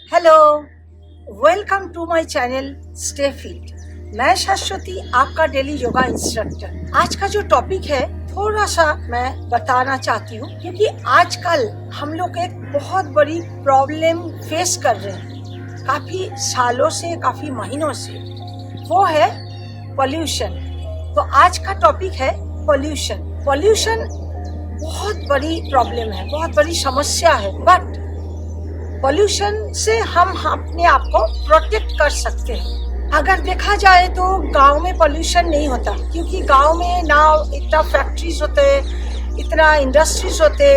Hello, welcome to my channel stay fit. मैं शाश्वती, आपका daily yoga instructor. आज का जो टॉपिक है थोड़ा सा मैं बताना चाहती हूँ, क्योंकि आजकल हम लोग एक बहुत बड़ी प्रॉब्लम फेस कर रहे हैं काफी सालों से, काफी महीनों से। वो है पोल्यूशन। तो आज का टॉपिक है पोल्यूशन। पोल्यूशन बहुत बड़ी प्रॉब्लम है, बहुत बड़ी समस्या है, बट पोल्यूशन से हम अपने आप को प्रोटेक्ट कर सकते हैं। अगर देखा जाए तो गांव में पोल्यूशन नहीं होता, क्योंकि गांव में ना इतना फैक्ट्रीज होते, इतना इंडस्ट्रीज होते,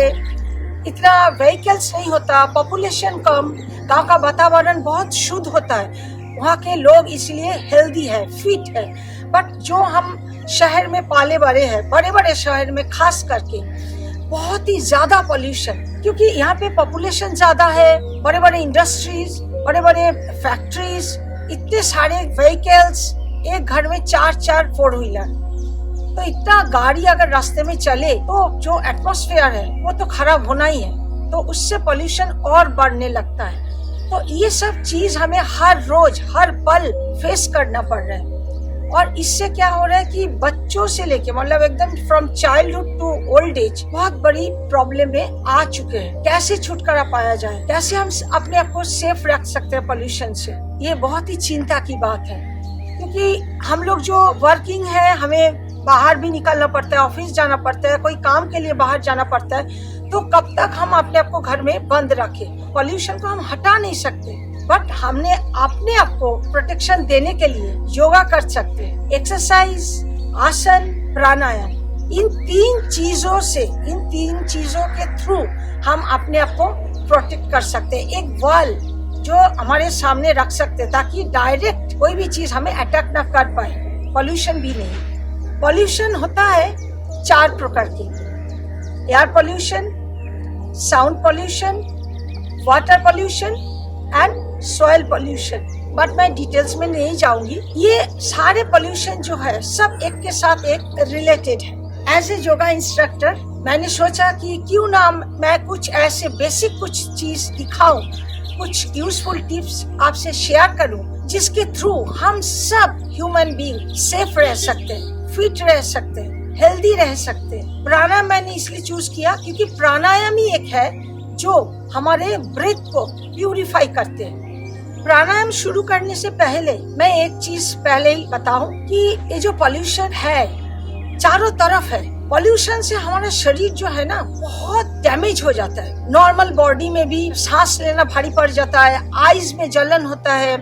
इतना व्हीकल्स नहीं होता, पॉपुलेशन कम, गांव का वातावरण बहुत शुद्ध होता है, वहाँ के लोग इसलिए हेल्दी है, फिट है। बट जो हम शहर में पाले बड़े हैं, बड़े बड़े शहर में खास करके बहुत ही ज्यादा पोल्यूशन, क्योंकि यहाँ पे पॉपुलेशन ज्यादा है, बड़े बड़े इंडस्ट्रीज, बड़े बड़े फैक्ट्रीज, इतने सारे व्हीकल्स, एक घर में चार फोर व्हीलर, तो इतना गाड़ी अगर रास्ते में चले तो जो एटमॉस्फेयर है वो तो खराब होना ही है, तो उससे पोल्यूशन और बढ़ने लगता है। तो ये सब चीज हमें हर रोज हर पल फेस करना पड़ रहा है। और इससे क्या हो रहा है कि बच्चों से लेके मतलब एकदम from childhood to old age बहुत बड़ी प्रॉब्लम में आ चुके हैं। कैसे छुटकारा पाया जाए, कैसे हम अपने आप को सेफ रख सकते हैं पोल्यूशन से, ये बहुत ही चिंता की बात है। क्योंकि हम लोग जो वर्किंग है, हमें बाहर भी निकलना पड़ता है, ऑफिस जाना पड़ता है, कोई काम के लिए बाहर जाना पड़ता है, तो कब तक हम अपने आप को घर में बंद रखें? पोल्यूशन को हम हटा नहीं सकते, बट हमने अपने आप को प्रोटेक्शन देने के लिए योगा कर सकते हैं। एक्सरसाइज, आसन, प्राणायाम, इन तीन चीजों के थ्रू हम अपने आप को प्रोटेक्ट कर सकते हैं। एक वॉल जो हमारे सामने रख सकते हैं, ताकि डायरेक्ट कोई भी चीज हमें अटैक ना कर पाए। पोल्यूशन भी नहीं। पोल्यूशन होता है 4 प्रकार के: air pollution, sound pollution, water pollution and soil pollution. But मैं डिटेल्स में नहीं जाऊंगी। ये सारे पोल्यूशन जो है सब एक के साथ एक रिलेटेड है। एज ए योगा इंस्ट्रक्टर मैंने सोचा कि क्यों ना मैं कुछ ऐसे बेसिक कुछ चीज दिखाऊं, कुछ यूजफुल टिप्स आपसे शेयर करूं, जिसके थ्रू हम सब ह्यूमन बीइंग सेफ रह सकते हैं, फिट रह सकते हैं, हेल्दी रह सकते हैं। प्राणायाम मैंने इसलिए चूज किया क्योंकि प्राणायाम ही एक है जो हमारे ब्रेथ को प्यूरिफाई करते हैं। प्राणायाम शुरू करने से पहले मैं एक चीज पहले ही बताऊं कि ये जो पोल्यूशन है चारों तरफ है, पोल्यूशन से हमारा शरीर जो है ना बहुत डैमेज हो जाता है। नॉर्मल बॉडी में भी सांस लेना भारी पड़ जाता है, आईज में जलन होता है,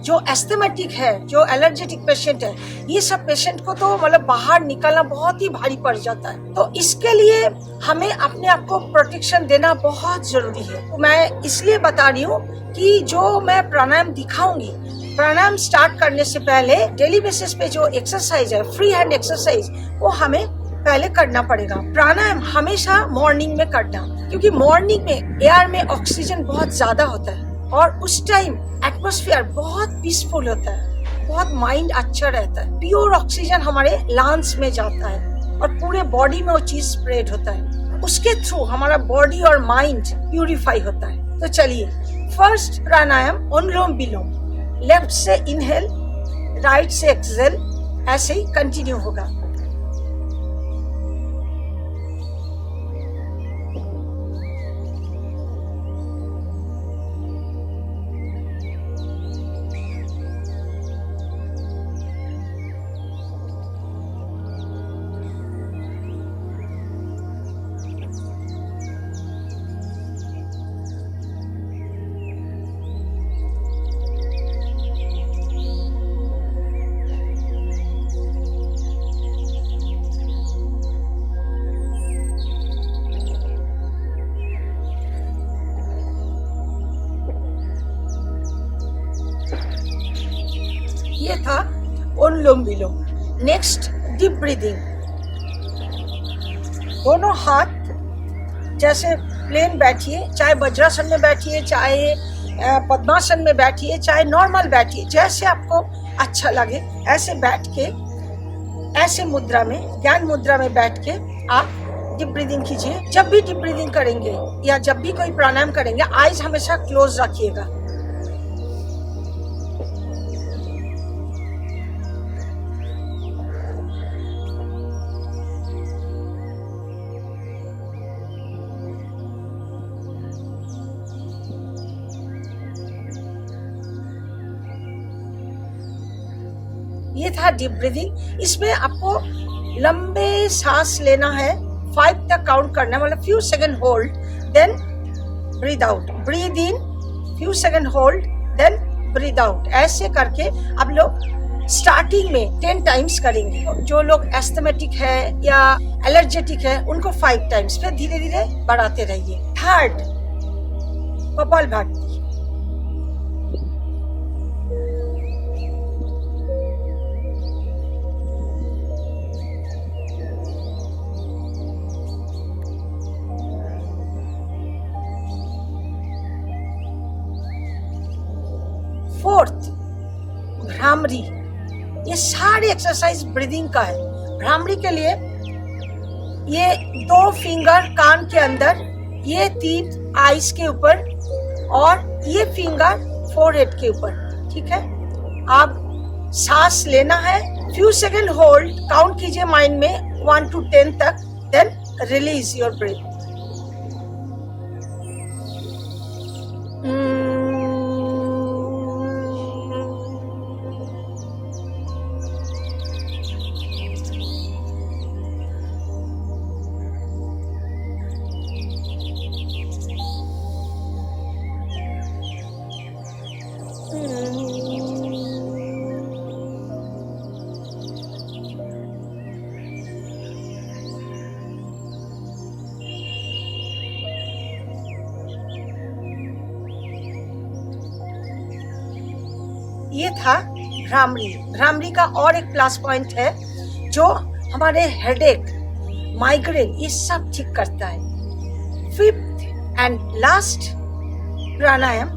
जो एस्थमेटिक है, जो एलर्जेटिक पेशेंट है, ये सब पेशेंट को तो मतलब बाहर निकलना बहुत ही भारी पड़ जाता है। तो इसके लिए हमें अपने आप को प्रोटेक्शन देना बहुत जरूरी है। तो मैं इसलिए बता रही हूँ कि जो मैं प्राणायाम दिखाऊंगी, प्राणायाम स्टार्ट करने से पहले डेली बेसिस पे जो एक्सरसाइज है, फ्री हैंड एक्सरसाइज, वो हमें पहले करना पड़ेगा। प्राणायाम हमेशा मॉर्निंग में करना, क्योंकि मॉर्निंग में एयर में ऑक्सीजन बहुत ज्यादा होता है और उस टाइम एटमॉस्फेयर बहुत पीसफुल होता है, बहुत माइंड अच्छा रहता है, प्योर ऑक्सीजन हमारे लंग्स में जाता है और पूरे बॉडी में वो चीज स्प्रेड होता है। उसके थ्रू हमारा बॉडी और माइंड प्यूरिफाई होता है। तो चलिए, फर्स्ट प्राणायाम अनुलोम विलोम, लेफ्ट से इनहेल, राइट से एक्सहेल, ऐसे ही कंटिन्यू होगा। ये था anulom vilom. Next, deep breathing. दोनों हाथ जैसे प्लेन बैठिए, चाहे वज्रासन में बैठिए, चाहे पद्मासन में बैठिए, चाहे नॉर्मल बैठिए, जैसे आपको अच्छा लगे ऐसे बैठ के, ऐसे मुद्रा में, ज्ञान मुद्रा में बैठ के आप डीप ब्रीदिंग कीजिए। जब भी डीप ब्रीदिंग करेंगे या जब भी कोई प्राणायाम करेंगे, आईज हमेशा क्लोज रखिएगा, ये था डीप ब्रीदिंग। इसमें आपको लंबे सांस लेना है, 5 तक काउंट करना है, मतलब few second hold, then breathe out, breathe in, few second hold, then breathe out. ऐसे करके आप लोग स्टार्टिंग में 10 टाइम्स करेंगे। जो लोग एस्थमेटिक है या एलर्जेटिक है उनको 5 टाइम्स, फिर धीरे धीरे बढ़ाते रहिए। थर्ड, कपालभाति। फोर्थ, भ्रामरी। ये सारे एक्सरसाइज ब्रीदिंग का है। भ्रामरी के लिए ये 2 फिंगर कान के अंदर, ये 3 आईज के ऊपर और ये फिंगर फोरहेड के ऊपर, ठीक है। आप सांस लेना है, फ्यू सेकंड होल्ड, काउंट कीजिए माइंड में 1 to 10 तक, देन रिलीज योर ब्रेथ। ये था भ्रामरी। भ्रामरी का और एक प्लस पॉइंट है, जो हमारे हेडेक, माइग्रेन, ये सब ठीक करता है। Fifth and last pranayama,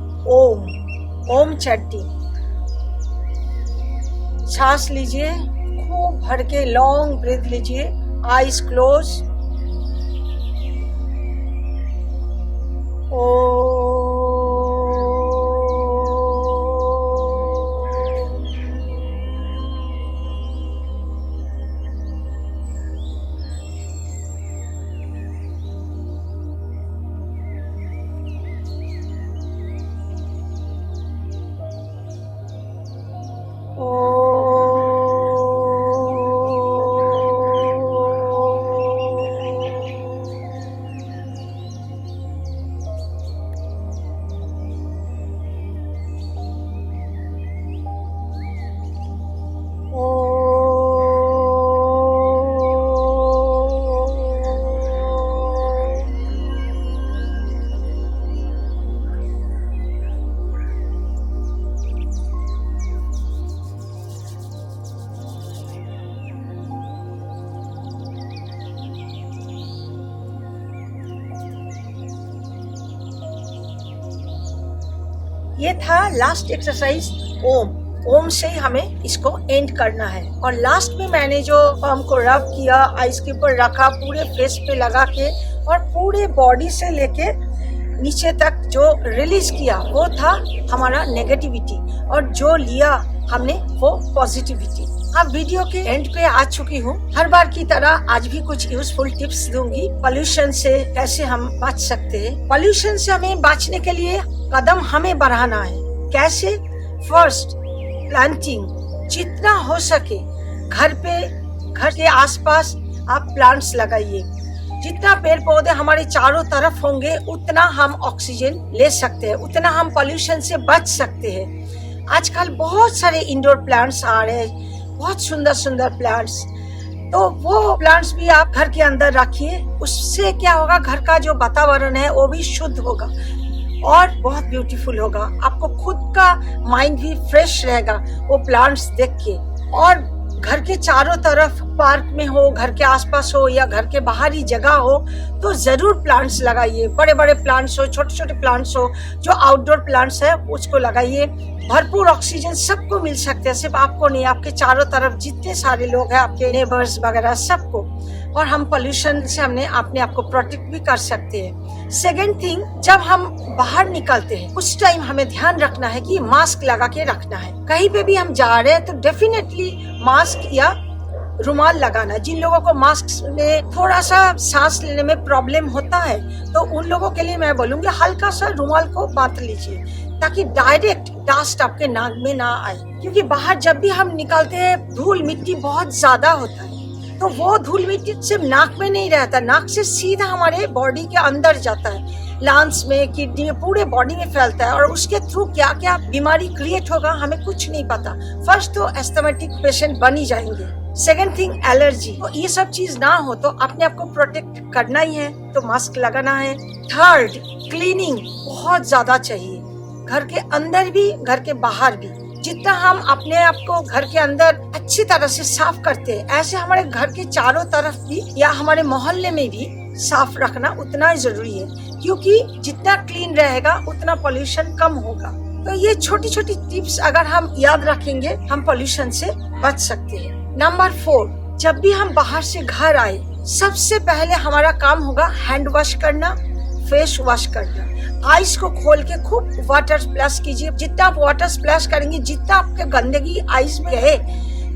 Om chanting. सांस लीजिए, खूब भर के लॉन्ग ब्रीथ लीजिए, आईज क्लोज। ये था लास्ट एक्सरसाइज, ओम से ही हमें इसको एंड करना है। और लास्ट में मैंने जो पाम को रब किया, आइस के ऊपर रखा, पूरे फेस पे लगा के और पूरे बॉडी से लेके नीचे तक जो रिलीज किया, वो था हमारा नेगेटिविटी, और जो लिया हमने वो पॉजिटिविटी। अब वीडियो के एंड पे आ चुकी हूँ। हर बार की तरह आज भी कुछ यूजफुल टिप्स दूंगी। पोल्यूशन से कैसे हम बच सकते हैं। पोल्यूशन से हमें बचने के लिए कदम हमें बढ़ाना है। कैसे? First, planting. जितना हो सके घर के आसपास आप प्लांट्स लगाइए। जितना पेड़ पौधे हमारे चारों तरफ होंगे उतना हम ऑक्सीजन ले सकते हैं, उतना हम पोल्यूशन से बच सकते हैं। आजकल बहुत सारे इंडोर प्लांट्स आ रहे हैं, बहुत सुंदर सुंदर प्लांट्स। तो वो प्लांट्स भी आप घर के अंदर रखिए। उससे क्या होगा, घर का जो वातावरण है वो भी शुद्ध होगा और बहुत ब्यूटीफुल होगा। आपको खुद का माइंड भी फ्रेश रहेगा वो प्लांट्स देख के। और घर के चारों तरफ, पार्क में हो, घर के आसपास हो या घर के बाहरी जगह हो, तो जरूर प्लांट्स लगाइए। बड़े बड़े प्लांट्स हो, छोटे छोटे प्लांट्स हो, जो आउटडोर प्लांट्स है उसको लगाइए। भरपूर ऑक्सीजन सबको मिल सकते हैं, सिर्फ आपको नहीं, आपके चारों तरफ जितने सारे लोग हैं, आपके नेबर्स वगैरह सबको। और हम पोल्यूशन से हमने अपने आप को प्रोटेक्ट भी कर सकते हैं। सेकेंड थिंग, जब हम बाहर निकलते हैं उस टाइम हमें ध्यान रखना है कि मास्क लगा के रखना है। कहीं पे भी हम जा रहे हैं तो डेफिनेटली मास्क या रुमाल लगाना। जिन लोगों को मास्क में थोड़ा सा सांस लेने में प्रॉब्लम होता है तो उन लोगों के लिए मैं बोलूंगी हल्का सा रुमाल को बांध लीजिए ताकि डायरेक्ट डस्ट आपके नाक में ना आए, क्योंकि बाहर जब भी हम निकलते हैं धूल मिट्टी बहुत ज्यादा होता है, तो वो धूल मिट्टी सिर्फ नाक में नहीं रहता, नाक से सीधा हमारे बॉडी के अंदर जाता है, लंग्स में, किडनी में, पूरे बॉडी में फैलता है और उसके थ्रू क्या क्या बीमारी क्रिएट होगा हमें कुछ नहीं पता। फर्स्ट तो एस्थमेटिक पेशेंट बन ही जाएंगे, सेकेंड थिंग एलर्जी। तो ये सब चीज ना हो तो अपने आप को प्रोटेक्ट करना ही है, तो मास्क लगाना है। थर्ड, क्लीनिंग बहुत ज्यादा चाहिए, घर के अंदर भी घर के बाहर भी। जितना हम अपने आप को घर के अंदर अच्छी तरह से साफ करते हैं, ऐसे हमारे घर के चारों तरफ भी या हमारे मोहल्ले में भी साफ रखना उतना ही जरूरी है, क्योंकि जितना क्लीन रहेगा उतना पोल्यूशन कम होगा। तो ये छोटी छोटी टिप्स अगर हम याद रखेंगे हम पोल्यूशन से बच सकते हैं। नंबर 4, जब भी हम बाहर से घर आए सबसे पहले हमारा काम होगा हैंड वॉश करना, फेस वॉश करना। आइस को खोल के खूब वाटर स्प्लैश कीजिए। जितना आप वाटर स्प्लैश करेंगे, जितना आपके गंदगी आइस में है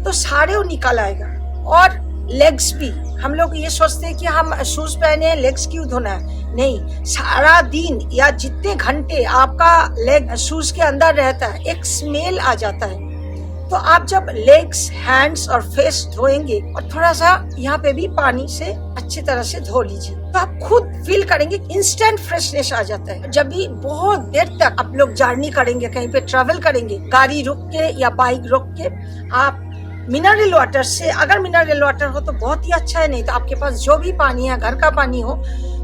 तो सारे वो निकल आएगा। और लेग्स भी, हम लोग ये सोचते हैं कि हम शूज पहने हैं लेग्स क्यों धोना है, नहीं, सारा दिन या जितने घंटे आपका लेग शूज के अंदर रहता है एक स्मेल आ जाता है। तो आप जब लेग्स, हैंड्स और फेस धोएंगे और थोड़ा सा यहाँ पे भी पानी से अच्छी तरह से धो लीजिए तो आप खुद फील करेंगे इंस्टेंट फ्रेशनेस आ जाता है। जब भी बहुत देर तक आप लोग जर्नी करेंगे, कहीं पे ट्रेवल करेंगे, गाड़ी रोक के या बाइक रोक के, आप मिनरल वाटर से, अगर मिनरल वाटर हो तो बहुत ही अच्छा है, नहीं तो आपके पास जो भी पानी है घर का पानी हो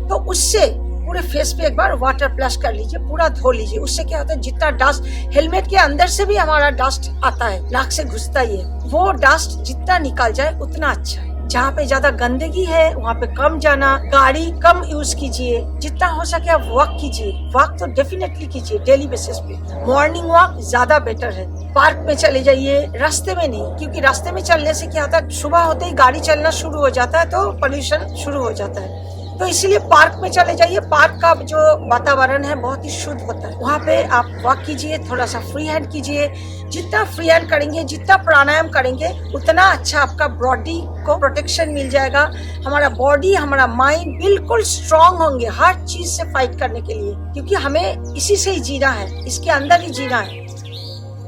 तो उससे पूरे फेस पे एक बार वाटर प्लस कर लीजिए, पूरा धो लीजिए। उससे क्या होता है, जितना डस्ट हेलमेट के अंदर से भी हमारा डस्ट आता है, नाक से घुसता ही है, वो डस्ट जितना निकल जाए उतना अच्छा है। जहाँ पे ज्यादा गंदगी है वहाँ पे कम जाना, गाड़ी कम यूज कीजिए, जितना हो सके आप वॉक कीजिए। वॉक तो डेफिनेटली कीजिए डेली बेसिस पे, मॉर्निंग वॉक ज्यादा बेटर है। पार्क में चले जाइए, रास्ते में नहीं, क्योंकि रास्ते में चलने से क्या होता है, सुबह होते ही गाड़ी चलना शुरू हो जाता है तो पोल्यूशन शुरू हो जाता है। तो इसीलिए पार्क में चले जाइए। पार्क का जो वातावरण है बहुत ही शुद्ध होता है, वहाँ पे आप वॉक कीजिए, थोड़ा सा फ्री हैंड कीजिए। जितना फ्री हैंड करेंगे, जितना प्राणायाम करेंगे उतना अच्छा आपका बॉडी को प्रोटेक्शन मिल जाएगा। हमारा बॉडी, हमारा माइंड बिल्कुल स्ट्रांग होंगे हर चीज से फाइट करने के लिए, क्योंकि हमें इसी से ही जीना है, इसके अंदर ही जीना है।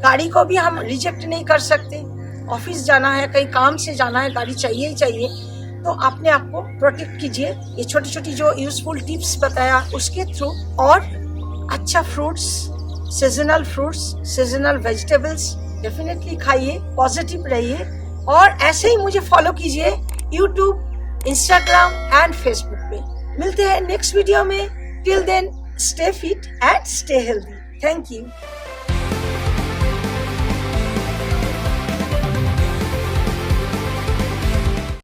गाड़ी को भी हम रिजेक्ट नहीं कर सकते, ऑफिस जाना है, कहीं काम से जाना है, गाड़ी चाहिए ही चाहिए। तो अपने आप को प्रोटेक्ट कीजिए, ये छोटी छोटी जो यूजफुल टिप्स बताया उसके थ्रू। और अच्छा fruits, seasonal fruits, seasonal vegetables definitely खाइए, पॉजिटिव रहिए और ऐसे ही मुझे फॉलो कीजिए यूट्यूब, इंस्टाग्राम एंड फेसबुक पे। मिलते हैं नेक्स्ट वीडियो में। Till then stay fit and stay healthy. Thank you.